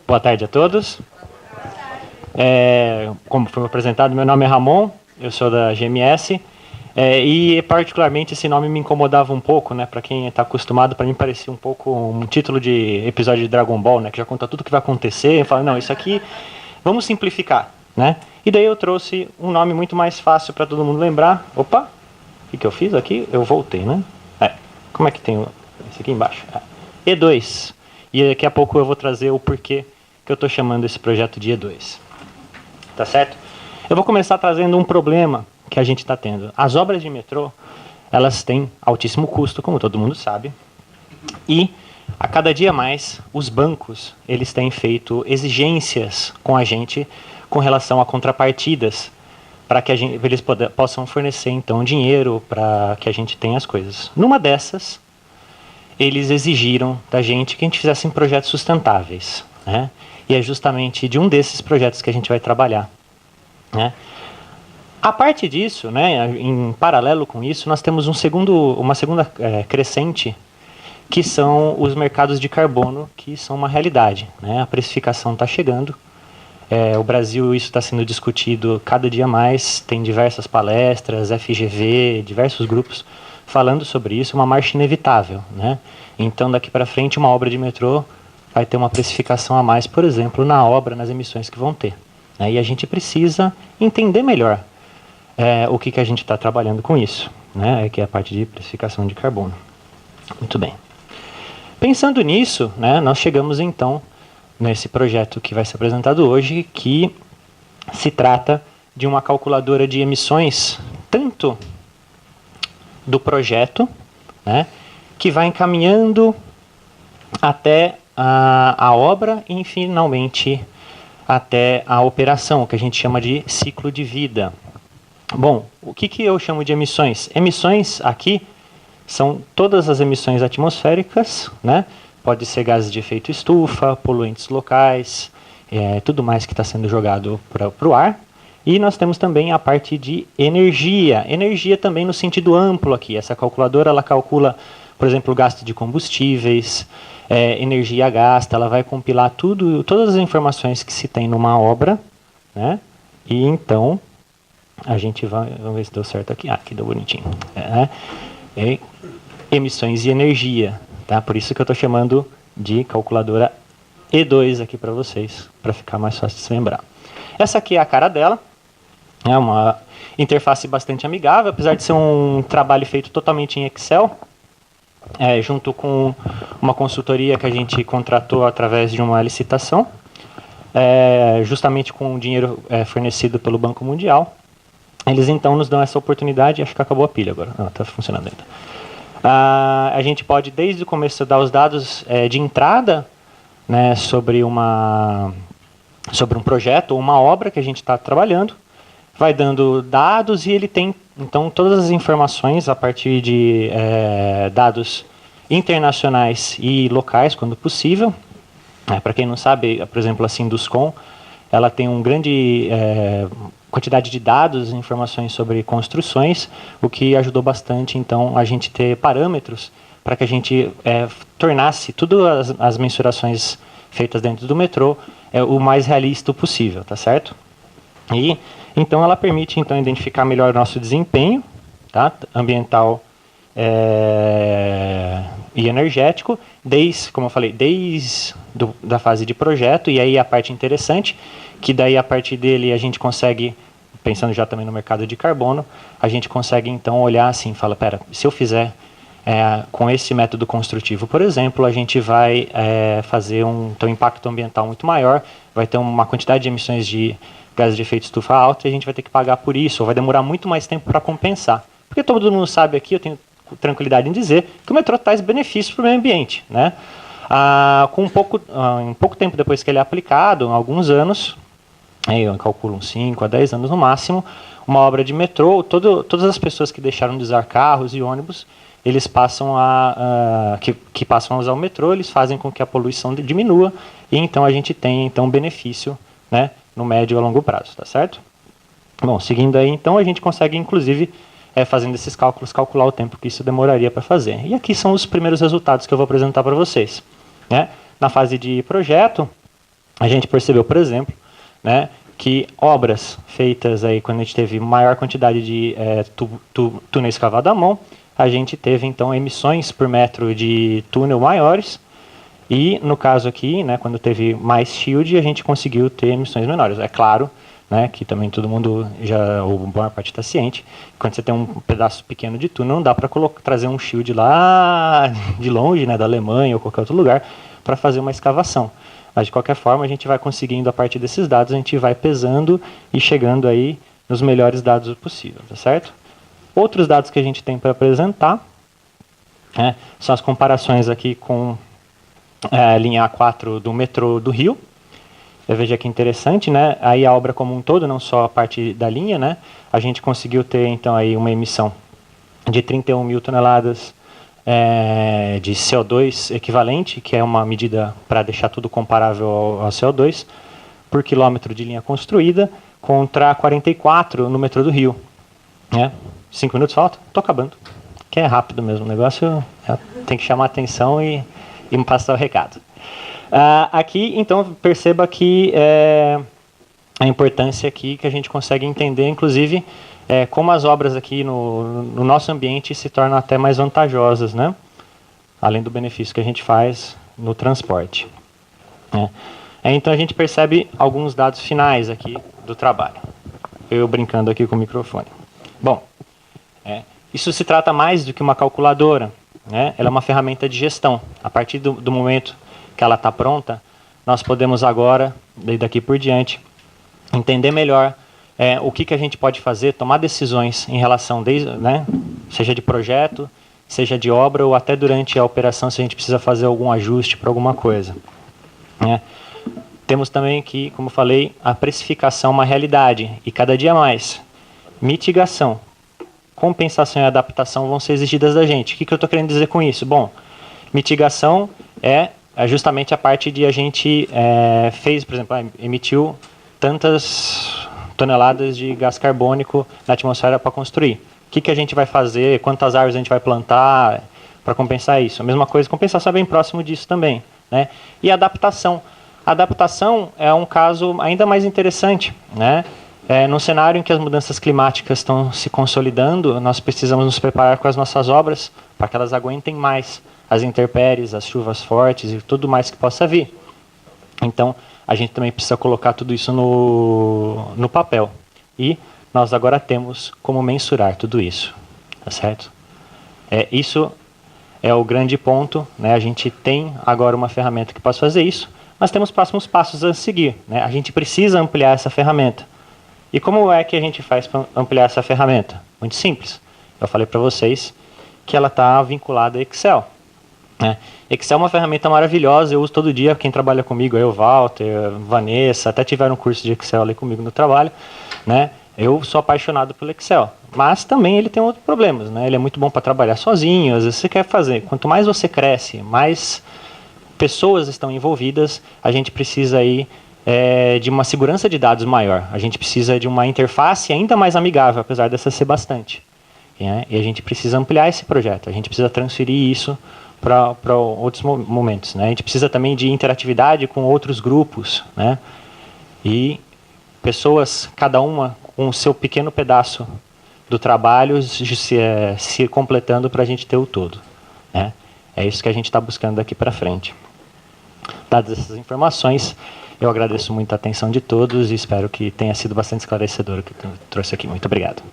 Boa tarde a todos. Como foi apresentado, meu nome é Ramon, eu sou da GMS, e particularmente esse nome me incomodava um pouco, né? Para quem está acostumado, para mim parecia um pouco um título de episódio de Dragon Ball, né? Que já conta tudo o que vai acontecer, e fala, não, isso aqui, vamos simplificar, né? E daí eu trouxe um nome muito mais fácil para todo mundo lembrar. Opa, o que eu fiz aqui? Eu voltei, né? Como é que tem esse aqui embaixo? E2. E daqui a pouco eu vou trazer o porquê que eu estou chamando esse projeto de E2. Tá certo? Eu vou começar trazendo um problema que a gente está tendo. As obras de metrô, elas têm altíssimo custo, como todo mundo sabe. E, a cada dia mais, os bancos eles têm feito exigências com a gente com relação a contrapartidas para que eles possam fornecer, então, dinheiro para que a gente tenha as coisas. Numa dessas, eles exigiram da gente que a gente fizesse projetos sustentáveis, né? E é justamente de um desses projetos que a gente vai trabalhar, né? A parte disso, né, em paralelo com isso, nós temos uma segunda crescente, que são os mercados de carbono, que são uma realidade, né? A precificação está chegando. O Brasil, isso está sendo discutido cada dia mais, tem diversas palestras, FGV, diversos grupos falando sobre isso, uma marcha inevitável, né? Então, daqui para frente, uma obra de metrô vai ter uma precificação a mais, por exemplo, na obra, nas emissões que vão ter, né? E a gente precisa entender melhor o que a gente está trabalhando com isso, né? Que é a parte de precificação de carbono. Muito bem. Pensando nisso, né, nós chegamos então nesse projeto que vai ser apresentado hoje, que se trata de uma calculadora de emissões, tanto do projeto, né, que vai encaminhando até a obra e, finalmente, até a operação, que a gente chama de ciclo de vida. Bom, o que eu chamo de emissões? Emissões aqui são todas as emissões atmosféricas, né? Pode ser gases de efeito estufa, poluentes locais, tudo mais que está sendo jogado para o ar. E nós temos também a parte de energia. Energia também no sentido amplo aqui. Essa calculadora, ela calcula, por exemplo, o gasto de combustíveis, energia gasta, ela vai compilar todas as informações que se tem numa obra, né? E então, a gente vai, vamos ver se deu certo aqui. Aqui deu bonitinho. Emissões e energia, tá? Por isso que eu estou chamando de calculadora E2 aqui para vocês, para ficar mais fácil de se lembrar. Essa aqui é a cara dela. É uma interface bastante amigável, apesar de ser um trabalho feito totalmente em Excel, junto com uma consultoria que a gente contratou através de uma licitação, justamente com o dinheiro fornecido pelo Banco Mundial. Eles então nos dão essa oportunidade. Acho que acabou a pilha agora. Não, está funcionando ainda. A gente pode, desde o começo, dar os dados de entrada, né, sobre um projeto ou uma obra que a gente está trabalhando. Vai dando dados e ele tem, então, todas as informações a partir de dados internacionais e locais, quando possível. Para quem não sabe, por exemplo, a Sinduscom, ela tem uma grande quantidade de dados e informações sobre construções, o que ajudou bastante, então, a gente ter parâmetros para que a gente tornasse todas as mensurações feitas dentro do metrô o mais realista possível, tá certo? E então ela permite então identificar melhor o nosso desempenho, tá? Ambiental e energético, como eu falei, desde da fase de projeto. E aí a parte interessante, que daí a partir dele a gente consegue, pensando já também no mercado de carbono, a gente consegue então olhar assim, fala, se eu fizer com esse método construtivo, por exemplo, a gente vai fazer um impacto ambiental muito maior, vai ter uma quantidade de emissões de gases de efeito estufa alta e a gente vai ter que pagar por isso, ou vai demorar muito mais tempo para compensar. Porque todo mundo sabe aqui, eu tenho tranquilidade em dizer, que o metrô traz benefícios para o meio ambiente, né? Em pouco tempo depois que ele é aplicado, alguns anos, eu calculo uns 5 a 10 anos no máximo, uma obra de metrô, todas as pessoas que deixaram de usar carros e ônibus, eles passam que passam a usar o metrô, eles fazem com que a poluição diminua, e então a gente tem então benefício, né, no médio a longo prazo, tá certo? Bom, seguindo aí, então, a gente consegue, inclusive, fazendo esses cálculos, calcular o tempo que isso demoraria para fazer. E aqui são os primeiros resultados que eu vou apresentar para vocês, né? Na fase de projeto, a gente percebeu, por exemplo, né, que obras feitas aí quando a gente teve maior quantidade de túneis cavados à mão, a gente teve então emissões por metro de túnel maiores, e no caso aqui, né, quando teve mais shield, a gente conseguiu ter emissões menores. É claro, né, que também todo mundo ou a maior parte está ciente, quando você tem um pedaço pequeno de túnel, não dá para trazer um shield lá de longe, né, da Alemanha ou qualquer outro lugar, para fazer uma escavação. Mas, de qualquer forma, a gente vai conseguindo, a partir desses dados, a gente vai pesando e chegando aí nos melhores dados possível, tá certo? Outros dados que a gente tem para apresentar, né, são as comparações aqui com a linha A4 do metrô do Rio. Veja que interessante, né? Aí a obra como um todo, não só a parte da linha, né? A gente conseguiu ter, então, aí uma emissão de 31 mil toneladas de CO2 equivalente, que é uma medida para deixar tudo comparável ao CO2, por quilômetro de linha construída, contra 44 no metrô do Rio. 5 minutos falta? Estou acabando. Que é rápido mesmo, o negócio tem que chamar a atenção e me passar o recado. Aqui, então, perceba que a importância aqui que a gente consegue entender, inclusive, como as obras aqui no nosso ambiente se tornam até mais vantajosas, né? Além do benefício que a gente faz no transporte. Então, a gente percebe alguns dados finais aqui do trabalho. Eu brincando aqui com o microfone. Bom, isso se trata mais do que uma calculadora, né? Ela é uma ferramenta de gestão. A partir do momento que ela está pronta, nós podemos agora, daqui por diante, entender melhor o que a gente pode fazer, tomar decisões em relação, né, seja de projeto, seja de obra, ou até durante a operação, se a gente precisa fazer algum ajuste para alguma coisa. Temos também que, como falei, a precificação é uma realidade, e cada dia mais. Mitigação, compensação e adaptação vão ser exigidas da gente. O que eu estou querendo dizer com isso? Bom, mitigação é justamente a parte de a gente fez, por exemplo, emitiu tantas toneladas de gás carbônico na atmosfera para construir. O que a gente vai fazer, quantas árvores a gente vai plantar para compensar isso? A mesma coisa, compensação é bem próximo disso também, né? E adaptação. A adaptação é um caso ainda mais interessante, né? Num cenário em que as mudanças climáticas estão se consolidando, nós precisamos nos preparar com as nossas obras para que elas aguentem mais as intempéries, as chuvas fortes e tudo mais que possa vir. Então, a gente também precisa colocar tudo isso no papel. E nós agora temos como mensurar tudo isso. Tá certo? Isso é o grande ponto, né? A gente tem agora uma ferramenta que possa fazer isso, mas temos próximos passos a seguir, né? A gente precisa ampliar essa ferramenta. E como é que a gente faz para ampliar essa ferramenta? Muito simples. Eu falei para vocês que ela está vinculada a Excel. Excel é uma ferramenta maravilhosa, eu uso todo dia. Quem trabalha comigo, eu, Walter, Vanessa, até tiveram um curso de Excel ali comigo no trabalho, né? Eu sou apaixonado pelo Excel, mas também ele tem outros problemas, né? Ele é muito bom para trabalhar sozinho, às vezes você quer fazer. Quanto mais você cresce, mais pessoas estão envolvidas, a gente precisa aí de uma segurança de dados maior. A gente precisa de uma interface ainda mais amigável, apesar dessa ser bastante. E a gente precisa ampliar esse projeto, a gente precisa transferir isso para outros momentos, né? A gente precisa também de interatividade com outros grupos, né? E pessoas, cada uma com o seu pequeno pedaço do trabalho se completando para a gente ter o todo, né? É isso que a gente está buscando daqui para frente. Dadas essas informações, eu agradeço muito a atenção de todos e espero que tenha sido bastante esclarecedor o que eu trouxe aqui. Muito obrigado.